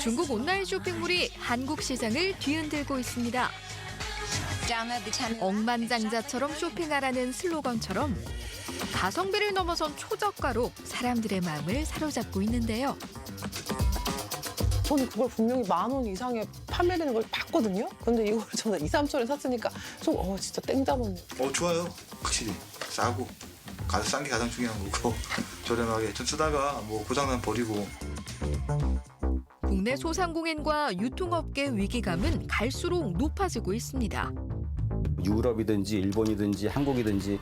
중국 온라인 쇼핑몰이 한국 시장을 뒤흔들고 있습니다. 억만장자처럼 쇼핑하라는 슬로건처럼 가성비를 넘어선 초저가로 사람들의 마음을 사로잡고 있는데요. 저는 그걸 분명히 10,000원 이상에 판매되는 걸 봤거든요. 근데 이걸 저는 2, 3천원에 샀으니까 좀 진짜 땡 잡았네. 좋아요. 확실히 싸고 싼 게 가장 중요한 거고 저렴하게 좀 쓰다가 뭐 고장나면 버리고. 국내 소상공인과 유통업계 위기감은 갈수록 높아지고 있습니다. 유럽이든지 일본이든지 한국이든지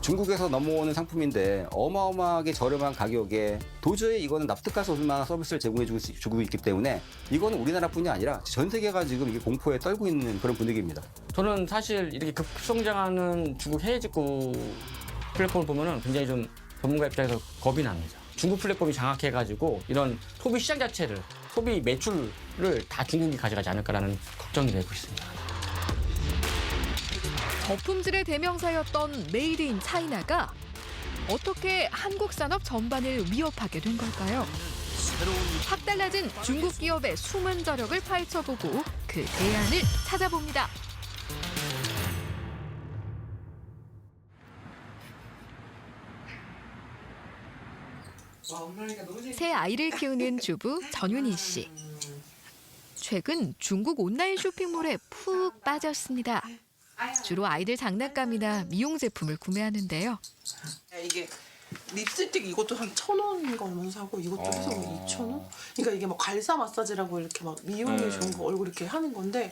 중국에서 넘어오는 상품인데 어마어마하게 저렴한 가격에 도저히 이거는 납득할 수 없을 만한 서비스를 제공해주고 있기 때문에 이거는 우리나라뿐이 아니라 전 세계가 지금 이게 공포에 떨고 있는 그런 분위기입니다. 저는 사실 이렇게 급성장하는 중국 해외 직구 플랫폼을 보면은 굉장히 좀 전문가 입장에서 겁이 납니다. 중국 플랫폼이 장악해가지고 이런 소비 시장 자체를, 소비 매출을 다 중국이 가져가지 않을까라는 걱정이 되고 있습니다. 저품질의 대명사였던 메이드 인 차이나가 어떻게 한국 산업 전반을 위협하게 된 걸까요? 확 달라진 중국 기업의 숨은 저력을 파헤쳐보고 그 대안을 찾아봅니다. 새 아이를 키우는 주부 전윤희 씨. 최근 중국 온라인 쇼핑몰에 푹 빠졌습니다. 주로 아이들 장난감이나 미용 제품을 구매하는데요. 이게 립스틱 이것도 한 1,000원인가 얼마 사고 이것도 해서 2,000원? 그러니까 이게 뭐 갈사 마사지라고 이렇게 막 미용에 좋은 거 얼굴 이렇게 하는 건데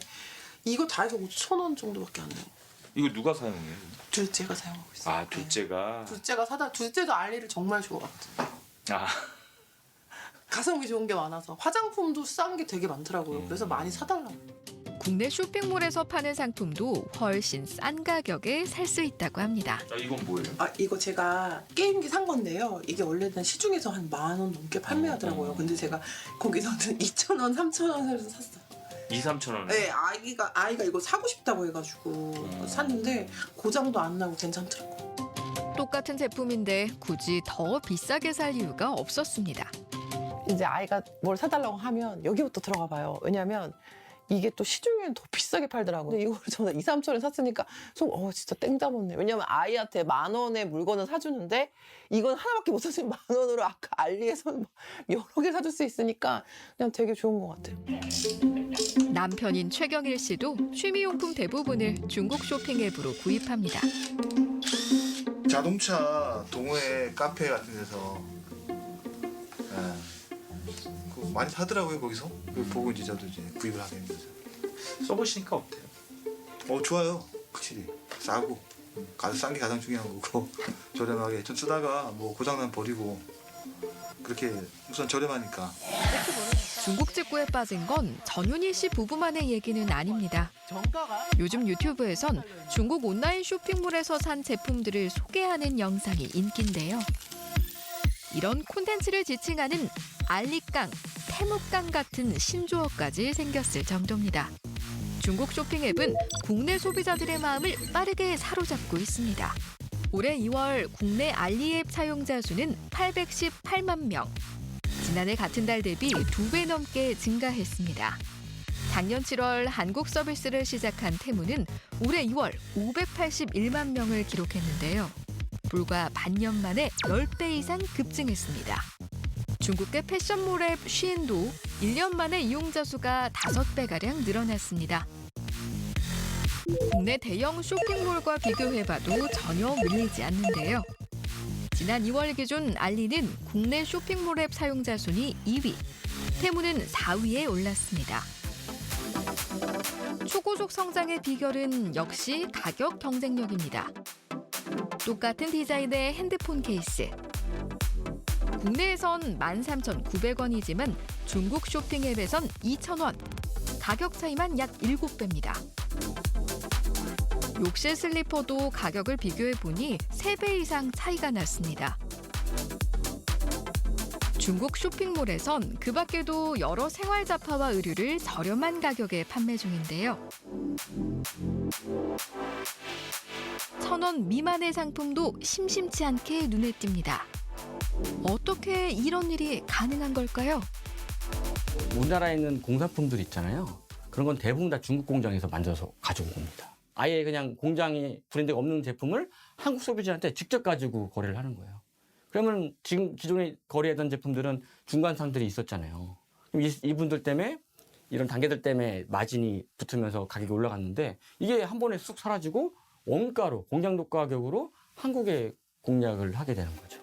이거 다 해서 5,000원 정도밖에 안 돼요. 이거 누가 사용해요? 둘째가 사용하고 있어요. 아, 둘째가. 둘째도 알리를 정말 좋아하거든요. 아, 가성비 좋은 게 많아서 화장품도 싼 게 되게 많더라고요. 그래서 많이 사달라고. 국내 쇼핑몰에서 파는 상품도 훨씬 싼 가격에 살 수 있다고 합니다. 이건 뭐예요? 이거 제가 게임기 산 건데요. 이게 원래는 시중에서 한 10,000원 넘게 판매하더라고요. 근데 제가 거기서는 2,000원, 3,000원에서 샀어요. 2, 3천 원. 네, 아이가 이거 사고 싶다고 해가지고 샀는데 고장도 안 나고 괜찮더라고요. 똑같은 제품인데 굳이 더 비싸게 살 이유가 없었습니다. 이제 아이가 뭘 사달라고 하면 여기부터 들어가 봐요. 왜냐면 이게 또 시중에는 더 비싸게 팔더라고요. 근데 이걸 저는 2, 3천원에 샀으니까 좀 진짜 땡 잡았네. 왜냐면 아이한테 10,000원의 물건을 사주는데 이건 하나밖에 못 사주면 10,000원으로 아까 알리에서는 여러 개 사줄 수 있으니까 그냥 되게 좋은 것 같아요. 남편인 최경일 씨도 취미용품 대부분을 중국 쇼핑 앱으로 구입합니다. 자동차 동호회 카페 같은 데서 그거 많이 사더라고요. 거기서 그걸 보고 이제 저도 이제 구입을 하게 된 거죠. 써보시니까 어때요? 좋아요. 확실히 싸고 싼 게 가장 중요한 거고 저렴하게 좀 쓰다가 뭐 고장나면 버리고 그렇게 우선 저렴하니까. 중국 직구에 빠진 건 전윤희 씨 부부만의 얘기는 아닙니다. 요즘 유튜브에선 중국 온라인 쇼핑몰에서 산 제품들을 소개하는 영상이 인기인데요. 이런 콘텐츠를 지칭하는 알리깡, 태무깡 같은 신조어까지 생겼을 정도입니다. 중국 쇼핑 앱은 국내 소비자들의 마음을 빠르게 사로잡고 있습니다. 올해 2월 국내 알리 앱 사용자 수는 818만 명. 지난해 같은 달 대비 2배 넘게 증가했습니다. 작년 7월 한국 서비스를 시작한 테무는 올해 2월 581만 명을 기록했는데요. 불과 반년 만에 10배 이상 급증했습니다. 중국계 패션몰 앱 쉬인도 1년 만에 이용자 수가 5배가량 늘어났습니다. 국내 대형 쇼핑몰과 비교해봐도 전혀 밀리지 않는데요. 지난 2월 기준 알리는 국내 쇼핑몰 앱 사용자 순위 2위, 테무는 4위에 올랐습니다. 초고속 성장의 비결은 역시 가격 경쟁력입니다. 똑같은 디자인의 핸드폰 케이스. 국내에선 13,900원이지만 중국 쇼핑 앱에선 2,000원. 가격 차이만 약 7배입니다. 욕실 슬리퍼도 가격을 비교해보니 3배 이상 차이가 났습니다. 중국 쇼핑몰에선 그 밖에도 여러 생활 잡화와 의류를 저렴한 가격에 판매 중인데요. 1,000원 미만의 상품도 심심치 않게 눈에 띕니다. 어떻게 이런 일이 가능한 걸까요? 우리나라에 있는 공산품들 있잖아요. 그런 건 대부분 다 중국 공장에서 만들어서 가지고 옵니다. 아예 그냥 공장이 브랜드가 없는 제품을 한국 소비자한테 직접 가지고 거래를 하는 거예요. 그러면 지금 기존에 거래하던 제품들은 중간상들이 있었잖아요. 그럼 이분들 때문에 이런 단계들 때문에 마진이 붙으면서 가격이 올라갔는데 이게 한 번에 쑥 사라지고 원가로 공장독 가격으로 한국에 공략을 하게 되는 거죠.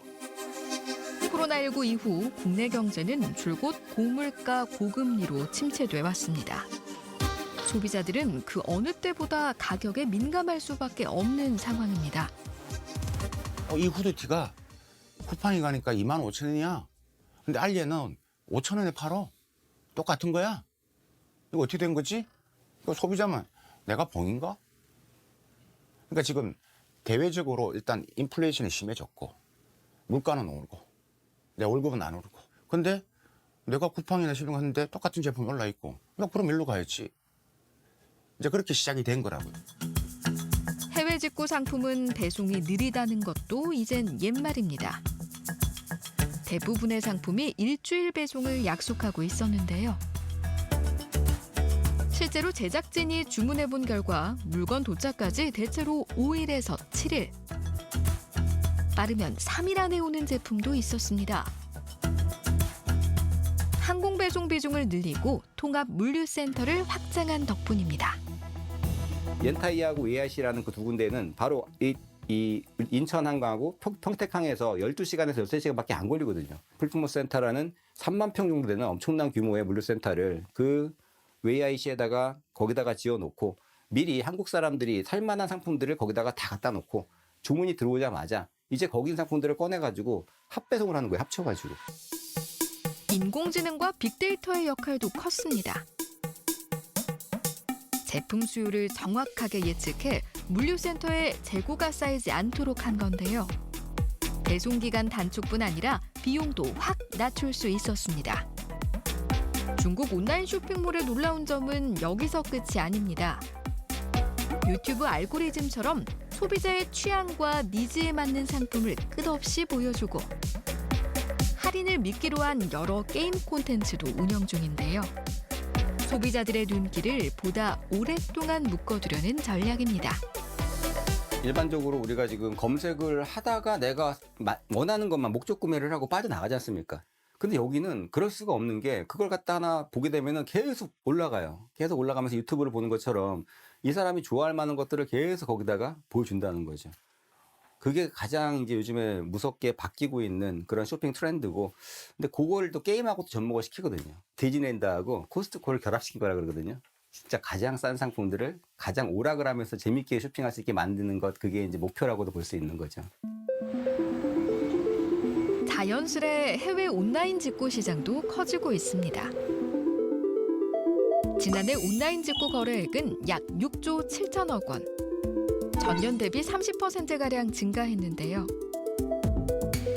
코로나19 이후 국내 경제는 줄곧 고물가 고금리로 침체돼 왔습니다. 소비자들은 그 어느 때보다 가격에 민감할 수밖에 없는 상황입니다. 이 후드티가 쿠팡에 가니까 25,000원이야. 근데 알리에는 5,000원에 팔어. 똑같은 거야. 이거 어떻게 된 거지? 이거 소비자만 내가 봉인가? 그러니까 지금 대외적으로 일단 인플레이션이 심해졌고 물가는 오르고 내 월급은 안 오르고 근데 내가 쿠팡이나 시중 갔는데 똑같은 제품이 올라있고 그럼 일로 가야지. 이제 그렇게 시작이 된 거라고요. 해외 직구 상품은 배송이 느리다는 것도 이젠 옛말입니다. 대부분의 상품이 일주일 배송을 약속하고 있었는데요. 실제로 제작진이 주문해본 결과 물건 도착까지 대체로 5일에서 7일. 빠르면 3일 안에 오는 제품도 있었습니다. 항공 배송 비중을 늘리고 통합 물류센터를 확장한 덕분입니다. 옌타이하고 AIC라는 그 두 군데는 바로 이 인천항공하고 평택항에서 12시간에서 13시간밖에 안 걸리거든요. 풀품목센터라는 3만 평 정도 되는 엄청난 규모의 물류센터를 그 AIC에다가 거기다가 지어놓고 미리 한국 사람들이 살만한 상품들을 거기다가 다 갖다 놓고 주문이 들어오자마자 이제 거기 있는 상품들을 꺼내가지고 합배송을 하는 거예요. 합쳐가지고. 인공지능과 빅데이터의 역할도 컸습니다. 제품 수요를 정확하게 예측해 물류센터에 재고가 쌓이지 않도록 한 건데요. 배송기간 단축뿐 아니라 비용도 확 낮출 수 있었습니다. 중국 온라인 쇼핑몰의 놀라운 점은 여기서 끝이 아닙니다. 유튜브 알고리즘처럼 소비자의 취향과 니즈에 맞는 상품을 끝없이 보여주고 할인을 미끼로 한 여러 게임 콘텐츠도 운영 중인데요. 소비자들의 눈길을 보다 오랫동안 묶어두려는 전략입니다. 일반적으로 우리가 지금 검색을 하다가 내가 원하는 것만 목적 구매를 하고 빠져나가지 않습니까? 근데 여기는 그럴 수가 없는 게 그걸 갖다 하나 보게 되면은 계속 올라가요. 계속 올라가면서 유튜브를 보는 것처럼 이 사람이 좋아할 만한 것들을 계속 거기다가 보여준다는 거죠. 그게 가장 이제 요즘에 무섭게 바뀌고 있는 그런 쇼핑 트렌드고, 근데 그걸 또 게임하고도 접목을 시키거든요. 디즈니랜드하고 코스트코를 결합시킨 거라 그러거든요. 진짜 가장 싼 상품들을 가장 오락을 하면서 재밌게 쇼핑할 수 있게 만드는 것, 그게 이제 목표라고도 볼 수 있는 거죠. 자연스레 해외 온라인 직구 시장도 커지고 있습니다. 지난해 온라인 직구 거래액은 약 6조 7천억 원. 전년 대비 30%가량 증가했는데요.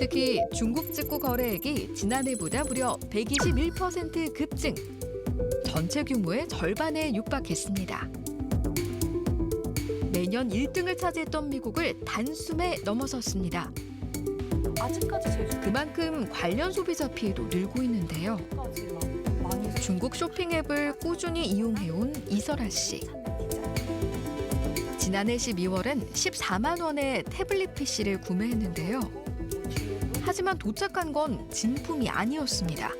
특히 중국 직구 거래액이 지난해보다 무려 121% 급증. 전체 규모의 절반에 육박했습니다. 매년 1등을 차지했던 미국을 단숨에 넘어섰습니다. 아직까지 제주 그만큼 관련 소비자 피해도 늘고 있는데요. 많이 중국 쇼핑 앱을 꾸준히 이용해온 이설아 씨. 지난해 12월엔 14만 원의 태블릿 PC를 구매했는데요. 하지만 도착한 건 진품이 아니었습니다.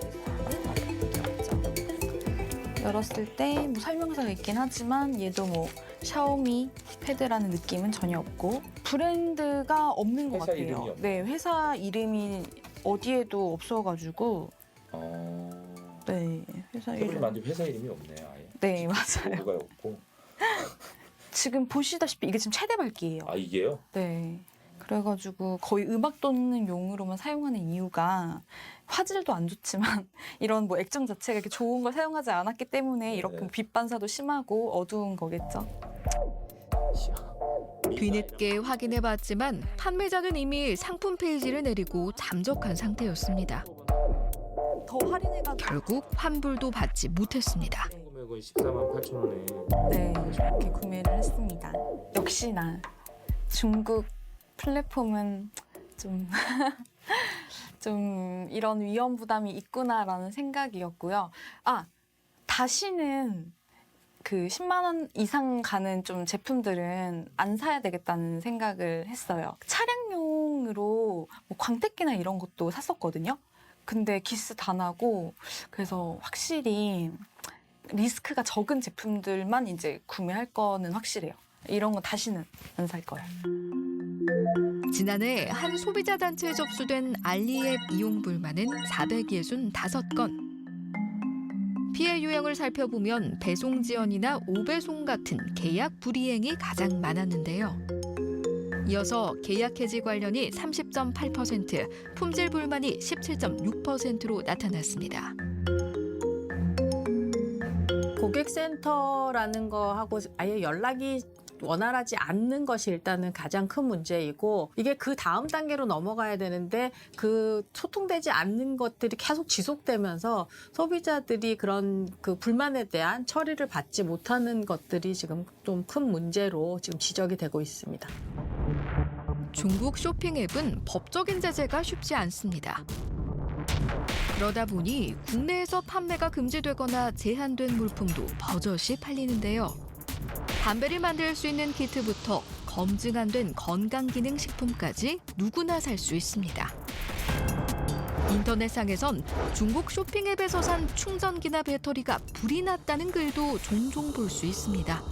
열었을 때 뭐 설명서가 있긴 하지만 얘도 뭐 샤오미 패드라는 느낌은 전혀 없고 브랜드가 없는 것 회사 같아요. 이름이 없나요? 네, 회사 이름이 어디에도 없어가지고 네, 회사 태블릿 이름. 만든 회사 이름이 없네요. 아예. 네, 맞아요. 뭐가 없고. 지금 보시다시피 이게 지금 최대 밝기예요. 아 이게요? 네. 그래가지고 거의 음악 듣는 용으로만 사용하는 이유가 화질도 안 좋지만 이런 뭐 액정 자체가 이렇게 좋은 걸 사용하지 않았기 때문에 이렇게 빛 반사도 심하고 어두운 거겠죠. 뒤늦게 확인해봤지만 판매자는 이미 상품 페이지를 내리고 잠적한 상태였습니다. 더 할인해가지고 결국 환불도 받지 못했습니다. 금액은 148,000원에. 네, 이렇게 구매를 했습니다. 역시나 중국 플랫폼은 좀 좀 이런 위험 부담이 있구나라는 생각이었고요. 다시는 그 10만 원 이상 가는 좀 제품들은 안 사야 되겠다는 생각을 했어요. 차량용으로 뭐 광택기나 이런 것도 샀었거든요. 근데 기스 다 나고 그래서 확실히 리스크가 적은 제품들만 이제 구매할 거는 확실해요. 이런 건 다시는 안 살 거예요. 지난해 한 소비자 단체에 접수된 알리앱 이용 불만은 465건. 피해 유형을 살펴보면 배송 지연이나 오배송 같은 계약 불이행이 가장 많았는데요. 이어서 계약 해지 관련이 30.8%, 품질 불만이 17.6%로 나타났습니다. 고객센터라는 거하고 아예 연락이 원활하지 않는 것이 일단은 가장 큰 문제이고, 이게 그 다음 단계로 넘어가야 되는데 그 소통되지 않는 것들이 계속 지속되면서 소비자들이 그런 그 불만에 대한 처리를 받지 못하는 것들이 지금 좀 큰 문제로 지금 지적이 되고 있습니다. 중국 쇼핑 앱은 법적인 제재가 쉽지 않습니다. 그러다 보니 국내에서 판매가 금지되거나 제한된 물품도 버젓이 팔리는데요. 담배를 만들 수 있는 키트부터 검증 안 된 건강기능식품까지 누구나 살 수 있습니다. 인터넷상에선 중국 쇼핑 앱에서 산 충전기나 배터리가 불이 났다는 글도 종종 볼 수 있습니다.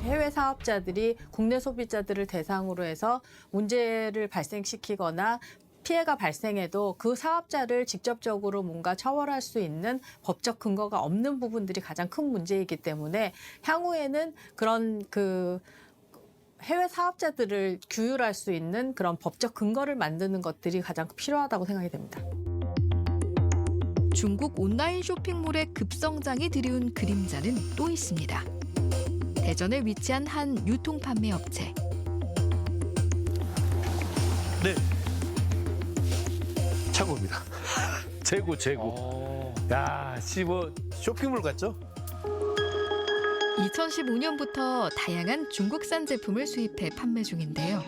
해외 사업자들이 국내 소비자들을 대상으로 해서 문제를 발생시키거나 피해가 발생해도 그 사업자를 직접적으로 뭔가 처벌할 수 있는 법적 근거가 없는 부분들이 가장 큰 문제이기 때문에 향후에는 그런 그 해외 사업자들을 규율할 수 있는 그런 법적 근거를 만드는 것들이 가장 필요하다고 생각이 됩니다. 중국 온라인 쇼핑몰의 급성장이 들이운 그림자는 또 있습니다. 대전에 위치한 한 유통 판매 업체. 네. 최고입니다. 최고. 야, 뭐 쇼핑몰 같죠? 2015년부터 다양한 중국산 제품을 수입해 판매 중인데요.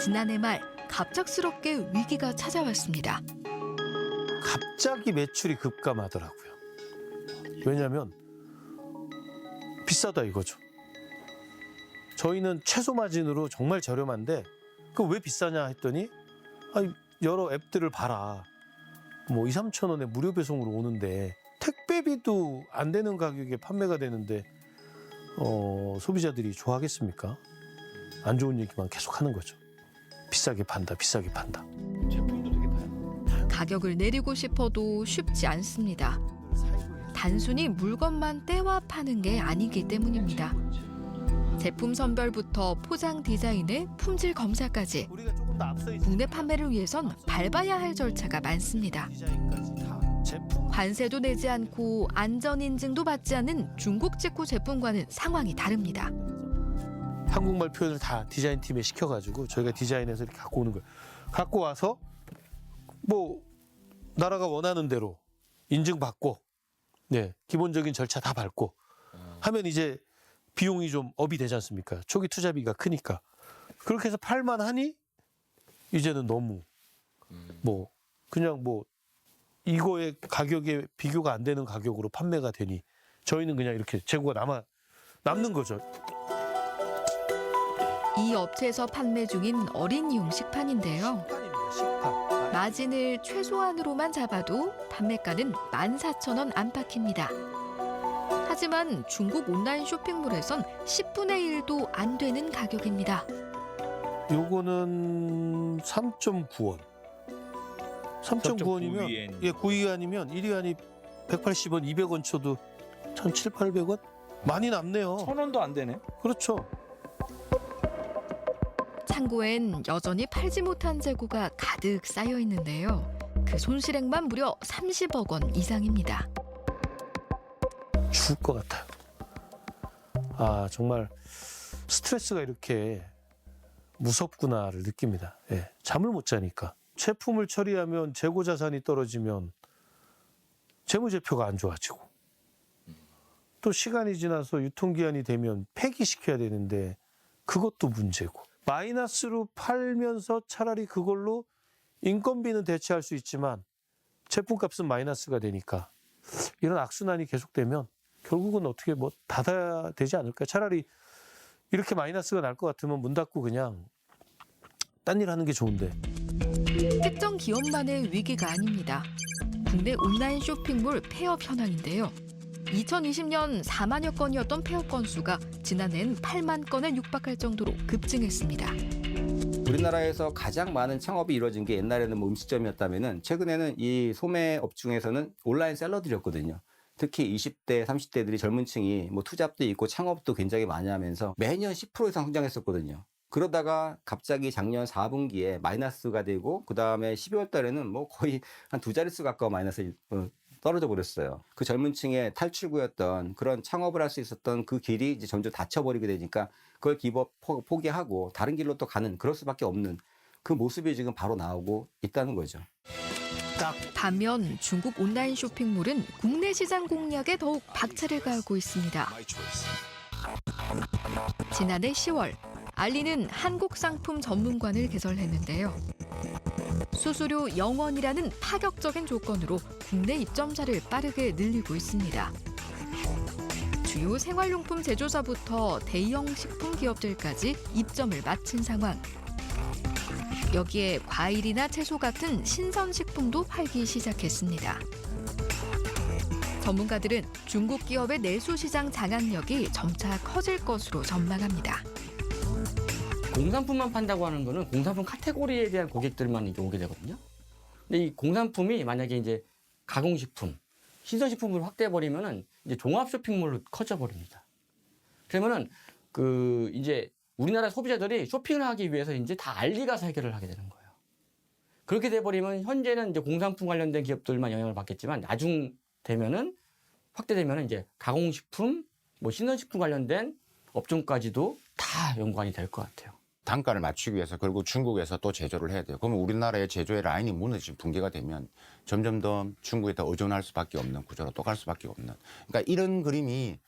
지난해 말 갑작스럽게 위기가 찾아왔습니다. 갑자기 매출이 급감하더라고요. 왜냐하면 비싸다 이거죠. 저희는 최소 마진으로 정말 저렴한데 그 왜 비싸냐 했더니 여러 앱들을 봐라. 뭐 2, 3천 원에 무료 배송으로 오는데 택배비도 안 되는 가격에 판매가 되는데 소비자들이 좋아하겠습니까? 안 좋은 얘기만 계속 하는 거죠. 비싸게 판다. 제품도 되게 다양해요. 가격을 내리고 싶어도 쉽지 않습니다. 단순히 물건만 떼와 파는 게 아니기 때문입니다. 제품 선별부터 포장 디자인에 품질 검사까지 국내 판매를 위해선 밟아야 할 절차가 많습니다. 관세도 내지 않고 안전인증도 받지 않는 중국 직구 제품과는 상황이 다릅니다. 한국말 표현을 다 디자인팀에 시켜가지고 저희가 디자인해서 이렇게 갖고 오는 거예요. 갖고 와서 뭐 나라가 원하는 대로 인증받고 기본적인 절차 다 밟고 하면 이제 비용이 좀 업이 되지 않습니까? 초기 투자비가 크니까. 그렇게 해서 팔만 하니 이제는 너무 그냥 이거의 가격에 비교가 안 되는 가격으로 판매가 되니 저희는 그냥 이렇게 재고가 남는 거죠. 이 업체에서 판매 중인 어린이용 식판인데요. 마진을 최소한으로만 잡아도 판매가는 14,000원 안팎입니다. 하지만 중국 온라인 쇼핑몰에선 10분의 1도 안 되는 가격입니다. 요거는 3.9원. 3.9원이면 9위안이면 1위안이 180원, 200원 쳐도 1,700, 800원? 많이 남네요. 1,000원도 안 되네. 그렇죠. 창고엔 여전히 팔지 못한 재고가 가득 쌓여 있는데요. 그 손실액만 무려 30억 원 이상입니다. 죽을 것 같아요. 정말 스트레스가 이렇게 무섭구나를 느낍니다. 잠을 못 자니까. 제품을 처리하면 재고 자산이 떨어지면 재무제표가 안 좋아지고 또 시간이 지나서 유통기한이 되면 폐기시켜야 되는데 그것도 문제고 마이너스로 팔면서 차라리 그걸로 인건비는 대체할 수 있지만 제품값은 마이너스가 되니까 이런 악순환이 계속되면 결국은 어떻게 뭐 닫아야 되지 않을까? 차라리 이렇게 마이너스가 날 것 같으면 문 닫고 그냥 딴 일 하는 게 좋은데. 특정 기업만의 위기가 아닙니다. 국내 온라인 쇼핑몰 폐업 현황인데요. 2020년 4만여 건이었던 폐업 건수가 지난해엔 8만 건에 육박할 정도로 급증했습니다. 우리나라에서 가장 많은 창업이 이루어진 게 옛날에는 뭐 음식점이었다면은 최근에는 이 소매업 중에서는 온라인 셀러들이었거든요. 특히 20대, 30대들이 젊은 층이 뭐 투잡도 있고 창업도 굉장히 많이 하면서 매년 10% 이상 성장했었거든요. 그러다가 갑자기 작년 4분기에 마이너스가 되고 그다음에 12월 달에는 뭐 거의 한 두 자릿수 가까운 마이너스 떨어져 버렸어요. 그 젊은 층의 탈출구였던 그런 창업을 할 수 있었던 그 길이 이제 점점 닫혀버리게 되니까 그걸 포기하고 다른 길로 또 가는 그럴 수밖에 없는 그 모습이 지금 바로 나오고 있다는 거죠. 반면 중국 온라인 쇼핑몰은 국내 시장 공략에 더욱 박차를 가하고 있습니다. 지난해 10월 알리는 한국 상품 전문관을 개설했는데요. 수수료 0원이라는 파격적인 조건으로 국내 입점자를 빠르게 늘리고 있습니다. 주요 생활용품 제조사부터 대형 식품 기업들까지 입점을 마친 상황. 여기에 과일이나 채소 같은 신선식품도 팔기 시작했습니다. 전문가들은 중국 기업의 내수 시장 장악력이 점차 커질 것으로 전망합니다. 공산품만 판다고 하는 거는 공산품 카테고리에 대한 고객들만 이제 오게 되거든요. 근데 이 공산품이 만약에 이제 가공식품, 신선식품으로 확대해버리면은 이제 종합 쇼핑몰로 커져버립니다. 그러면은 그 이제 우리나라 소비자들이 쇼핑을 하기 위해서 이제 다 알리 가서 해결을 하게 되는 거예요. 그렇게 돼버리면 현재는 이제 공산품 관련된 기업들만 영향을 받겠지만 나중 되면은 확대되면은 이제 가공식품, 뭐 신선식품 관련된 업종까지도 다 연관이 될 것 같아요. 단가를 맞추기 위해서 결국 중국에서 또 제조를 해야 돼요. 그러면 우리나라의 제조의 라인이 무너지고 붕괴가 되면 점점 더 중국에 더 의존할 수밖에 없는 구조로 또 갈 수밖에 없는. 그러니까 이런 그림이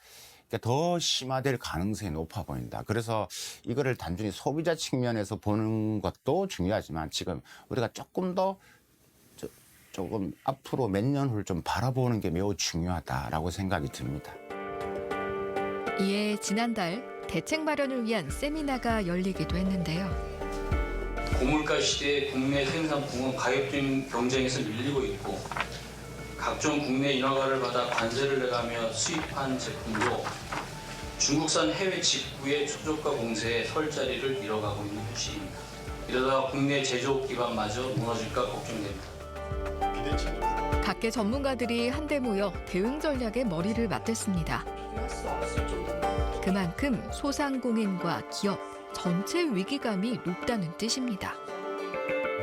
더 심화될 가능성이 높아 보인다. 그래서 이거를 단순히 소비자 측면에서 보는 것도 중요하지만 지금 우리가 조금 더 조금 앞으로 몇 년 후를 좀 바라보는 게 매우 중요하다라고 생각이 듭니다. 이에 지난달 대책 마련을 위한 세미나가 열리기도 했는데요. 고물가 시대에 국내 생산품은 가격적인 경쟁에서 밀리고 있고 각종 국내 인허가를 받아 관세를 내가며 수입한 제품도 중국산 해외 직구의 초저가 공세에 설 자리를 잃어가고 있는 현실입니다. 이러다가 국내 제조업 기반마저 무너질까 걱정됩니다. 각계 전문가들이 한데 모여 대응 전략에 머리를 맞댔습니다. 그만큼 소상공인과 기업 전체 위기감이 높다는 뜻입니다.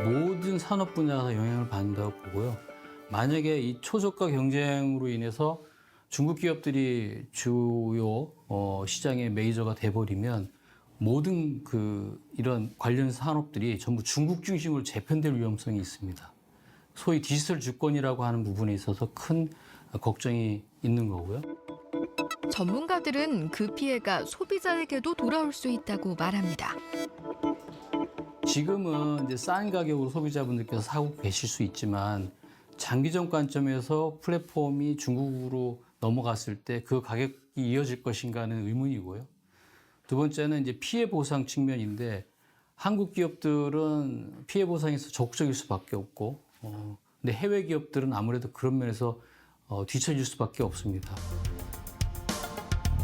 모든 산업 분야가 영향을 받는다고 보고요. 만약에 이 초저가 경쟁으로 인해서 중국 기업들이 주요 시장의 메이저가 돼버리면 모든 이런 관련 산업들이 전부 중국 중심으로 재편될 위험성이 있습니다. 소위 디지털 주권이라고 하는 부분에 있어서 큰 걱정이 있는 거고요. 전문가들은 그 피해가 소비자에게도 돌아올 수 있다고 말합니다. 지금은 이제 싼 가격으로 소비자분들께서 사고 계실 수 있지만 장기적 관점에서 플랫폼이 중국으로 넘어갔을 때 그 가격이 이어질 것인가는 의문이고요. 두 번째는 이제 피해 보상 측면인데 한국 기업들은 피해 보상에서 적극적일 수밖에 없고, 근데 해외 기업들은 아무래도 그런 면에서 뒤처질 수밖에 없습니다.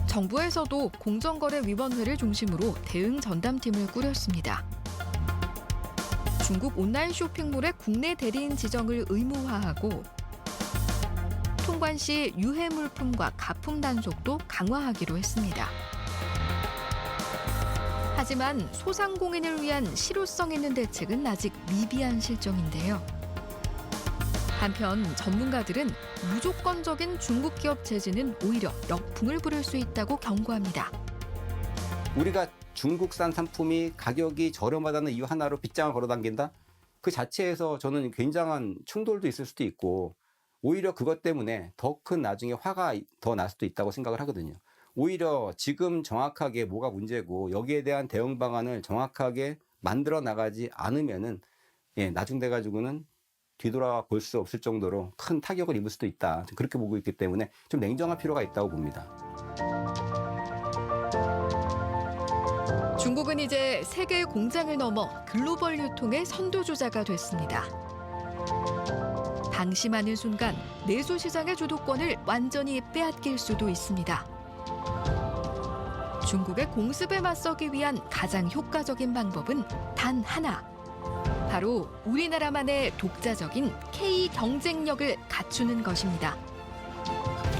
정부에서도 공정거래위원회를 중심으로 대응 전담팀을 꾸렸습니다. 중국 온라인 쇼핑몰의 국내 대리인 지정을 의무화하고 통관 시 유해 물품과 가품 단속도 강화하기로 했습니다. 하지만 소상공인을 위한 실효성 있는 대책은 아직 미비한 실정인데요. 한편 전문가들은 무조건적인 중국 기업 제재는 오히려 역풍을 부를 수 있다고 경고합니다. 우리가 중국산 상품이 가격이 저렴하다는 이유 하나로 빗장을 걸어당긴다? 그 자체에서 저는 굉장한 충돌도 있을 수도 있고 오히려 그것 때문에 더 큰 나중에 화가 더 날 수도 있다고 생각을 하거든요. 오히려 지금 정확하게 뭐가 문제고 여기에 대한 대응 방안을 정확하게 만들어 나가지 않으면은 나중돼 가지고는 뒤돌아 볼 수 없을 정도로 큰 타격을 입을 수도 있다. 그렇게 보고 있기 때문에 좀 냉정할 필요가 있다고 봅니다. 중국은 이제 세계 공장을 넘어 글로벌 유통의 선두주자가 됐습니다. 방심하는 순간 내수 시장의 주도권을 완전히 빼앗길 수도 있습니다. 중국의 공습에 맞서기 위한 가장 효과적인 방법은 단 하나. 바로 우리나라만의 독자적인 K 경쟁력을 갖추는 것입니다.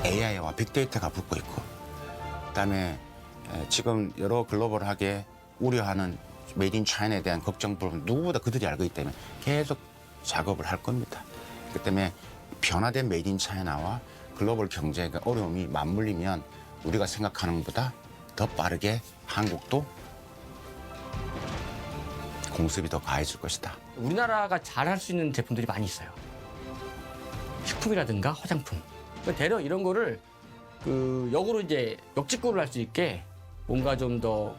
AI와 빅데이터가 붙고 있고, 그다음에 지금 여러 글로벌하게 우려하는 메이드 인 차이나에 대한 걱정 부분 누구보다 그들이 알고 있기 때문에 계속 작업을 할 겁니다. 그렇기 때문에 변화된 메이드 인 차이나와 글로벌 경제의 어려움이 맞물리면 우리가 생각하는 것보다 더 빠르게 한국도 공습이 더 가해질 것이다. 우리나라가 잘할 수 있는 제품들이 많이 있어요. 식품이라든가 화장품. 대략 이런 거를 역으로 이제 역직구를 할 수 있게 뭔가 좀 더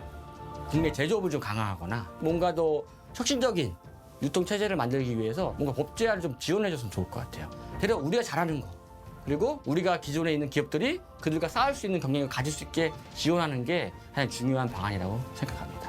국내 제조업을 좀 강화하거나 뭔가 더 혁신적인 유통 체제를 만들기 위해서 뭔가 법 제한을 좀 지원해줬으면 좋을 것 같아요. 대략 우리가 잘하는 거, 그리고 우리가 기존에 있는 기업들이 그들과 싸울 수 있는 경쟁력을 가질 수 있게 지원하는 게 가장 중요한 방안이라고 생각합니다.